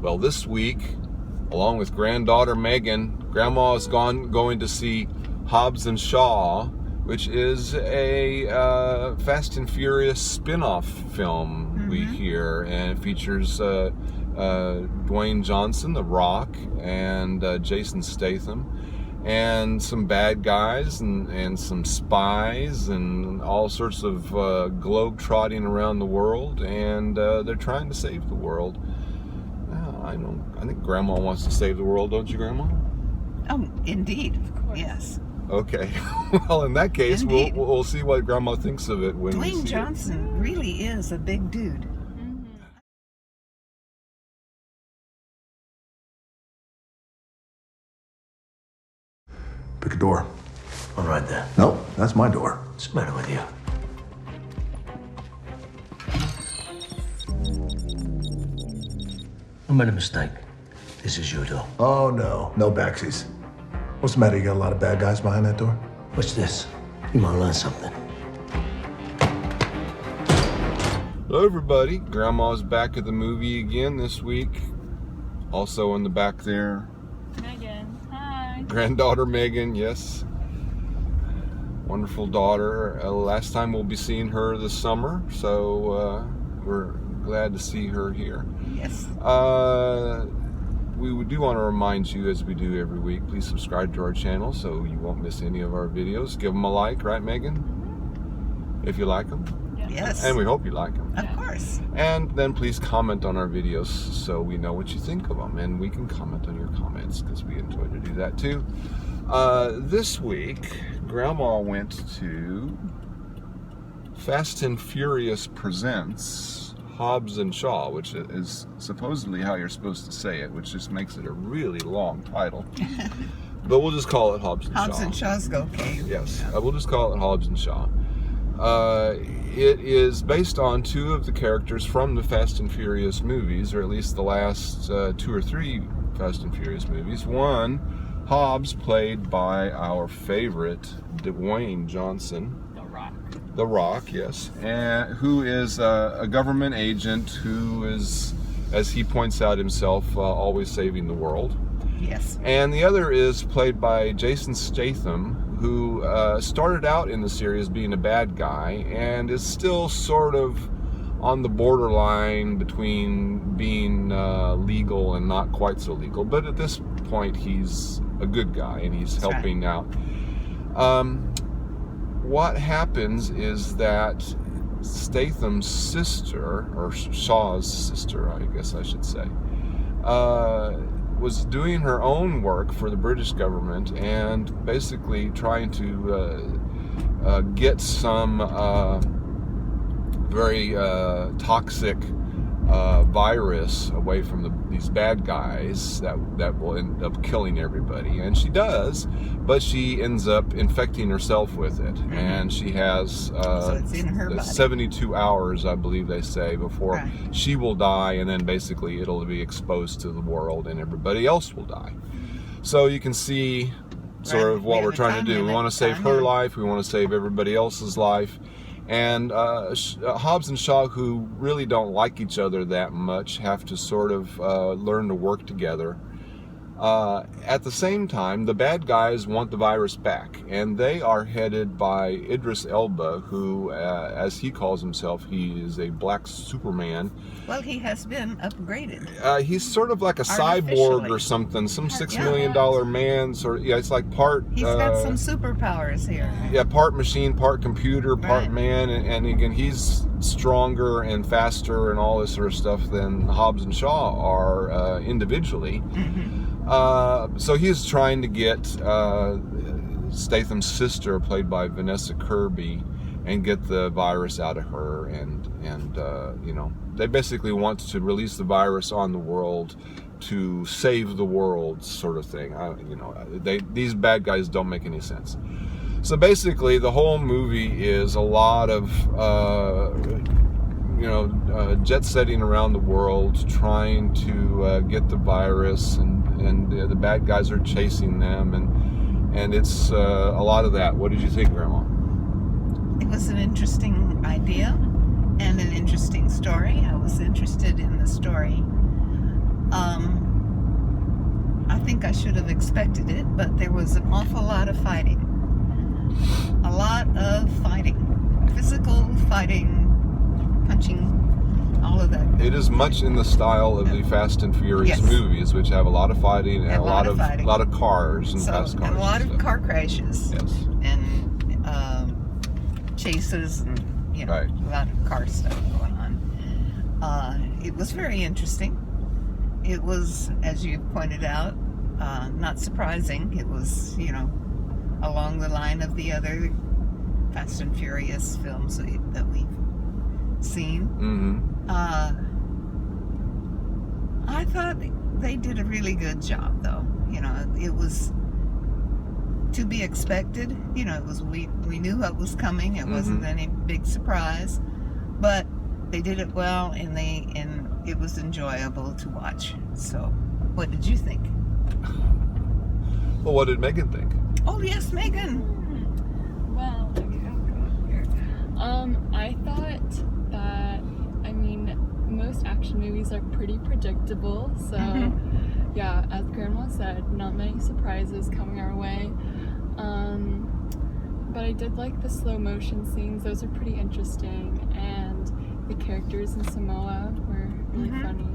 Well, this week, along with granddaughter Megan, Grandma is going to see Hobbs and Shaw, which is a Fast and Furious spin-off film we hear, and it features Dwayne Johnson, The Rock, and Jason Statham, and some bad guys and some spies and all sorts of globe-trotting around the world, and they're trying to save the world. I think Grandma wants to save the world, don't you, Grandma? Oh, indeed. Of course. Yes. Okay. Well, in that case, we'll see what Grandma thinks of it when we see Dwayne Johnson really is a big dude. Pick a door. All right then. Nope, that's my door. What's the matter with you? I made a mistake. This is your door. Oh, no backsies. What's the matter? You got a lot of bad guys behind that door? What's this? You might learn something. Hello, everybody. Grandma's back at the movie again this week. Also in the back there, Megan. Hi. granddaughter Megan, yes. Wonderful daughter. Last time we'll be seeing her this summer, so we're glad to see her here. Yes. We do want to remind you, as we do every week, please subscribe to our channel so you won't miss any of our videos. Give them a like, right, Megan? If you like them. Yes. And we hope you like them. Of course. And then please comment on our videos so we know what you think of them, and we can comment on your comments because we enjoy to do that too. This week, Grandma went to Fast and Furious Presents Hobbs and Shaw, which is supposedly how you're supposed to say it, which just makes it a really long title. But we'll just call it Hobbs and Shaw. Hobbs and Shaw's okay. Yes, we'll just call it Hobbs and Shaw. It is based on two of the characters from the Fast and Furious movies, or at least the last 2 or 3 Fast and Furious movies. One, Hobbs, played by our favorite Dwayne Johnson. The Rock, yes, and who is a government agent who is, as he points out himself, always saving the world. Yes. And the other is played by Jason Statham, who started out in the series being a bad guy and is still sort of on the borderline between being legal and not quite so legal. But at this point, he's a good guy and he's helping out. What happens is that Statham's sister, or Shaw's sister, I guess I should say, was doing her own work for the British government and basically trying to get some very toxic virus away from these bad guys that will end up killing everybody. And she does, but she ends up infecting herself with it. And she has so it's in her body. 72 hours, I believe they say, before she will die, and then basically it'll be exposed to the world and everybody else will die. So you can see sort of what we're trying to do. We want to save her life, we want to save everybody else's life. And Hobbs and Shaw, who really don't like each other that much, have to sort of learn to work together. At the same time, the bad guys want the virus back, and they are headed by Idris Elba, who, as he calls himself, he is a black Superman. Well, he has been upgraded. He's sort of like a cyborg or something, some $6 million man. It's like part. He's got some superpowers here. Yeah, part machine, part computer, part man, and again, he's stronger and faster and all this sort of stuff than Hobbs and Shaw are individually. So he's trying to get Statham's sister, played by Vanessa Kirby, and get the virus out of her, and you know, they basically want to release the virus on the world to save the world, sort of thing. You know, these bad guys don't make any sense. So basically, the whole movie is a lot of jet setting around the world, trying to get the virus, and the bad guys are chasing them, and it's a lot of that. What did you think, Grandma? It was an interesting idea and an interesting story. I was interested in the story. I think I should have expected it, but there was an awful lot of fighting. A lot of fighting. Physical fighting, punching, all of that. It is much in the style of the Fast and Furious Yes. movies, which have a lot of fighting and a lot of fighting. cars and So, fast cars. and a lot and of stuff. car crashes. Yes. And chases and, Right. a lot of car stuff going on. It was very interesting. It was, as you pointed out, not surprising. It was, along the line of the other Fast and Furious films that we've seen. Mm-hmm. I thought they did a really good job, though. It was to be expected. It was we knew what was coming. It wasn't any big surprise, but they did it well, and it was enjoyable to watch. So, what did you think? Well, what did Megan think? Oh yes, Megan. Well, okay, I'll go up here. I thought that, most action movies are pretty predictable, so yeah, as Grandma said, not many surprises coming our way. But I did like the slow motion scenes; those are pretty interesting, and the characters in Samoa were really funny.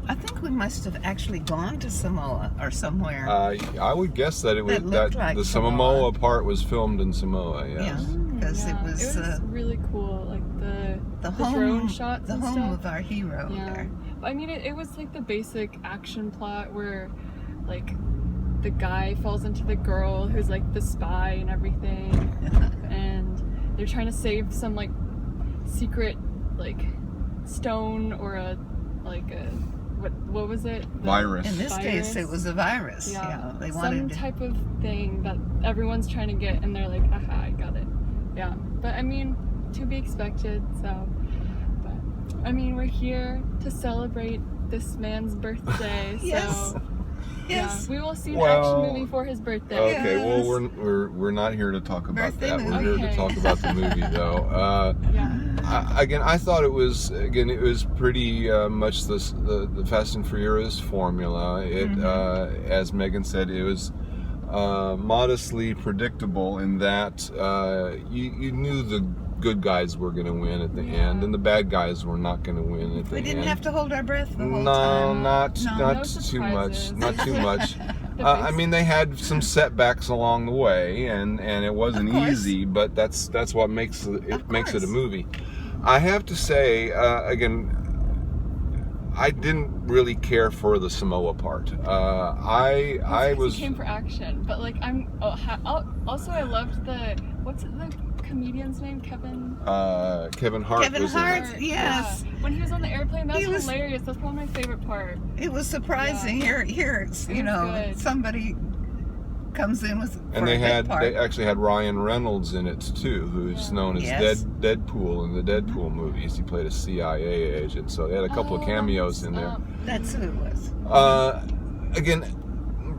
I think we must have actually gone to Samoa or somewhere. I would guess that it was That looked like the Samoa. Samoa part was filmed in Samoa. Yes. Yeah, because Yeah, it was really cool, like the home, drone shots the and home stuff. of our hero. Yeah, There. but it was like the basic action plot where, like, the guy falls into the girl who's like the spy and everything, and they're trying to save some like secret like stone or what was it? Virus. In this case, it was a virus. Yeah, They some wanted to. type of thing that everyone's trying to get, and they're like, "Aha, I got it." Yeah, but to be expected. So, but we're here to celebrate this man's birthday. Yes. So, Yes. yeah, we will see an Well, action movie for his birthday. Okay, well Yes. we're not here to talk about Birthday that. We're movie. here to Okay. talk about the movie, though. Yeah. I thought it was pretty much the Fast and Furious formula. It as Megan said, it was modestly predictable in that you knew the good guys were going to win at the end, and the bad guys were not going to win at the We end. didn't have to hold our breath the whole No, time. not No too much. surprises. Not too much. They had some setbacks along the way, and it wasn't Of course. easy. But that's what makes it Of makes it a course. movie. I have to say, I didn't really care for the Samoa part. I was. He came for action, but like also I loved what's the comedian's name? Kevin Kevin Hart Kevin was Hart. in it. Yes. Yeah. When he was on the airplane, that He was was- hilarious. That's probably my favorite part. It was surprising. Here, it's, It was good. somebody comes in with. And for they a big part. actually had Ryan Reynolds in it too, who's known as Yes. Deadpool in the Deadpool movies. He played a CIA agent, so they had a couple of cameos in there. That's who it was. Again,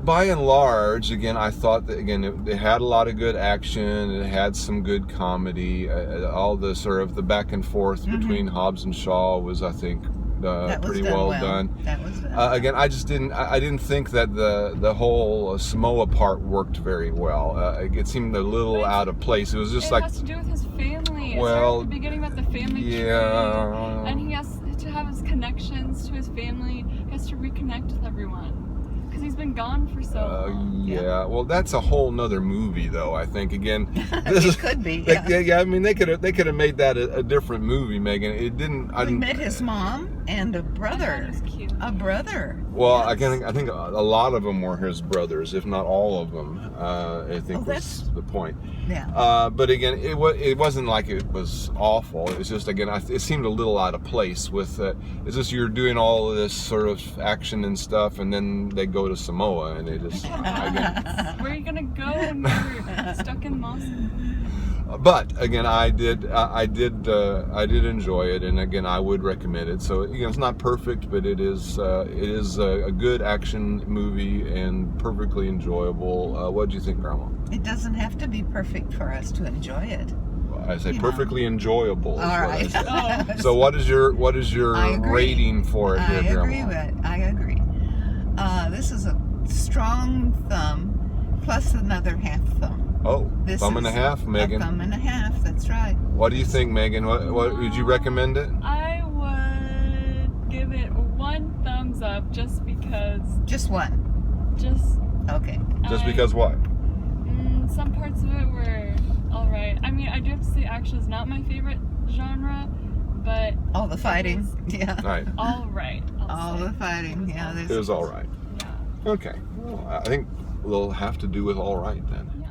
by and large, I thought that it had a lot of good action. It had some good comedy. All the sort of the back and forth between Hobbs and Shaw was, I think, That was pretty done well done. That was done. I just didn't. I didn't think that the whole Samoa part worked very well. It seemed a little But out of place. It was just It like, has to do with his family. Well, It started at the beginning about the family tree, and he has to have his connections to his family. He has to reconnect with everyone because he's been gone for so long. yeah. Well, that's a whole nother movie, though. I think again, It could be. yeah. I mean, they could have made that a different movie, Megan. It didn't. We met his mom and a I thought brother. it was cute. A brother. Well, Yes. I think a lot of them were his brothers, if not all of them. I think was that's- the point. Yeah. But again, it wasn't like it was awful. It's just it seemed a little out of place with. It's just you're doing all of this sort of action and stuff, and then they go to Samoa, and they just again. Where are you gonna go when you're stuck in Marsan? But again, I did enjoy it, and again, I would recommend it. So it's not perfect, but it is a good action movie and perfectly enjoyable. What do you think, Grandma? It doesn't have to be perfect for us to enjoy it. I say you know. perfectly enjoyable. Is All what right. I say. So what is your I agree. rating for it, I dear agree Grandma? with. I agree. This is a strong thumb plus another half thumb. Oh, This thumb and a is half, Megan. A thumb and a half. That's right. What do you think, Megan? What would you recommend it? I would give it 1 thumbs up just because. Just one. Just. Okay. Just because what? Some parts of it were alright. I mean, I do have to say action is not my favorite genre, but. All the fighting. Yeah. All right. Alright. All the fighting. Yeah. It was all right. Yeah. Okay. Well, I think we'll have to do with all right then.